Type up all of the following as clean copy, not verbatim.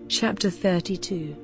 Chapter 32.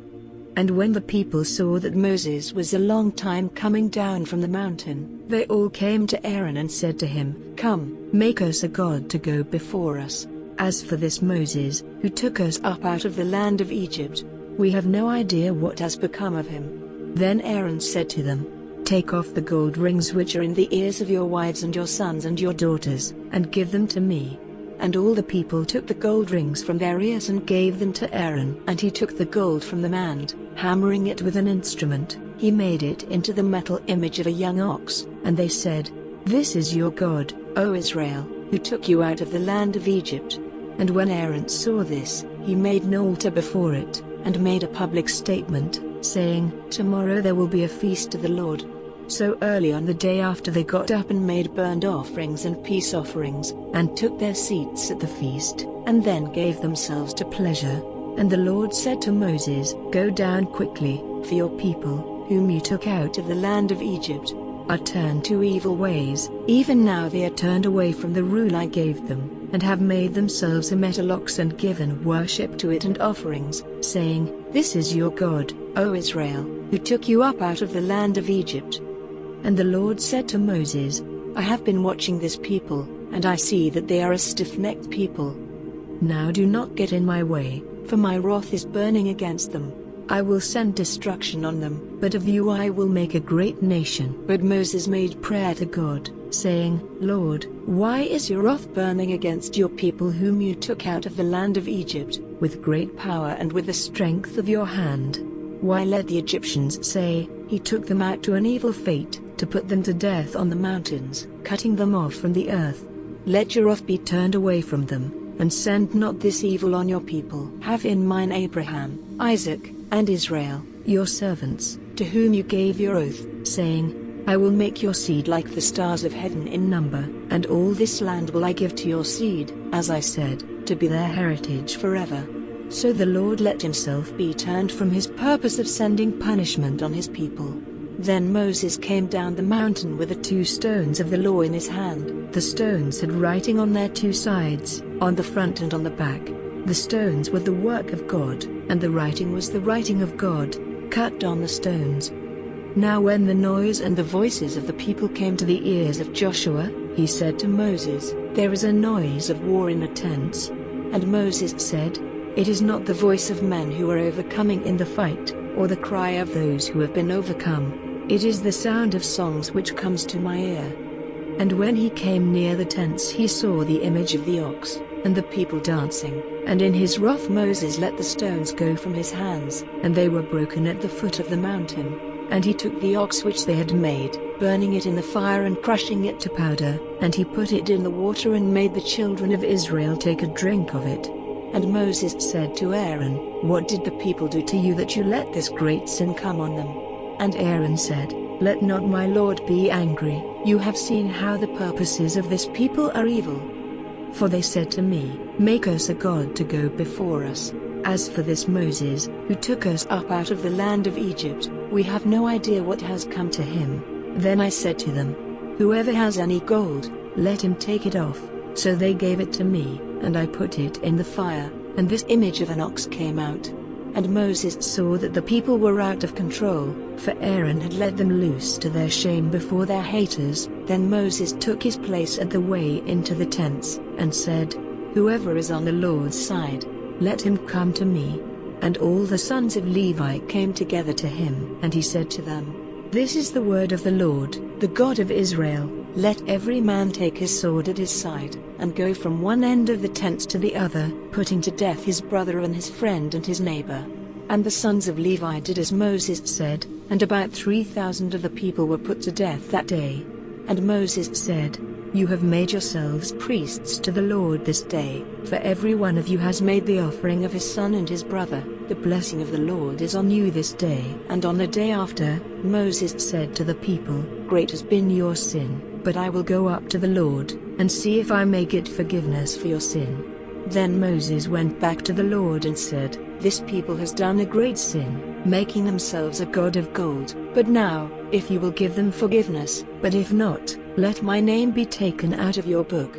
And when the people saw that Moses was a long time coming down from the mountain, they all came to Aaron and said to him, "Come, make us a god to go before us. As for this Moses, who took us up out of the land of Egypt, we have no idea what has become of him." Then Aaron said to them, "Take off the gold rings which are in the ears of your wives and your sons and your daughters, and give them to me." And all the people took the gold rings from their ears and gave them to Aaron. And he took the gold from them and, hammering it with an instrument, he made it into the metal image of a young ox. And they said, "This is your God, O Israel, who took you out of the land of Egypt." And when Aaron saw this, he made an altar before it, and made a public statement, saying, "Tomorrow there will be a feast to the Lord." So early on the day after they got up and made burnt offerings and peace offerings, and took their seats at the feast, and then gave themselves to pleasure. And the Lord said to Moses, "Go down quickly, for your people, whom you took out of the land of Egypt, are turned to evil ways. Even now they are turned away from the rule I gave them, and have made themselves a metal ox and given worship to it and offerings, saying, 'This is your God, O Israel, who took you up out of the land of Egypt.'" And the Lord said to Moses, "I have been watching this people, and I see that they are a stiff-necked people. Now do not get in my way, for my wrath is burning against them. I will send destruction on them, but of you I will make a great nation." But Moses made prayer to God, saying, "Lord, why is your wrath burning against your people whom you took out of the land of Egypt, with great power and with the strength of your hand? Why let the Egyptians say, 'He took them out to an evil fate, to put them to death on the mountains, cutting them off from the earth'? Let your wrath be turned away from them, and send not this evil on your people. Have in mind Abraham, Isaac, and Israel, your servants, to whom you gave your oath, saying, 'I will make your seed like the stars of heaven in number, and all this land will I give to your seed,' as I said, to be their heritage forever." So the Lord let himself be turned from his purpose of sending punishment on his people. Then Moses came down the mountain with the 2 stones of the law in his hand. The stones had writing on their 2 sides, on the front and on the back. The stones were the work of God, and the writing was the writing of God, cut on the stones. Now when the noise and the voices of the people came to the ears of Joshua, he said to Moses, "There is a noise of war in the tents." And Moses said, "It is not the voice of men who are overcoming in the fight, or the cry of those who have been overcome. It is the sound of songs which comes to my ear." And when he came near the tents he saw the image of the ox, and the people dancing, and in his wrath Moses let the stones go from his hands, and they were broken at the foot of the mountain. And he took the ox which they had made, burning it in the fire and crushing it to powder, and he put it in the water and made the children of Israel take a drink of it. And Moses said to Aaron, "What did the people do to you that you let this great sin come on them?" And Aaron said, "Let not my Lord be angry, you have seen how the purposes of this people are evil. For they said to me, 'Make us a god to go before us.' As for this Moses, who took us up out of the land of Egypt, we have no idea what has come to him." Then I said to them, "Whoever has any gold, let him take it off." So they gave it to me, and I put it in the fire, and this image of an ox came out. And Moses saw that the people were out of control, for Aaron had let them loose to their shame before their haters. Then Moses took his place at the way into the tents, and said, "Whoever is on the Lord's side, let him come to me." And all the sons of Levi came together to him. And he said to them, "This is the word of the Lord, the God of Israel. Let every man take his sword at his side, and go from one end of the tents to the other, putting to death his brother and his friend and his neighbor." And the sons of Levi did as Moses said, and about 3,000 of the people were put to death that day. And Moses said, "You have made yourselves priests to the Lord this day, for every one of you has made the offering of his son and his brother. The blessing of the Lord is on you this day." And on the day after, Moses said to the people, "Great has been your sin, but I will go up to the Lord, and see if I may get forgiveness for your sin." Then Moses went back to the Lord and said, "This people has done a great sin, making themselves a god of gold. But now, if you will give them forgiveness, but if not, let my name be taken out of your book."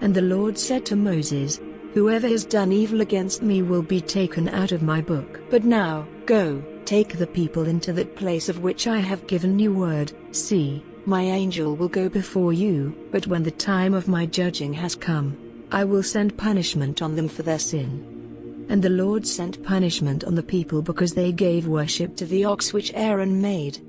And the Lord said to Moses, Whoever has done evil against me will be taken out of my book. But now, go, take the people into that place of which I have given you word. See, my angel will go before you, but when the time of my judging has come, I will send punishment on them for their sin. And the Lord sent punishment on the people because they gave worship to the ox which Aaron made.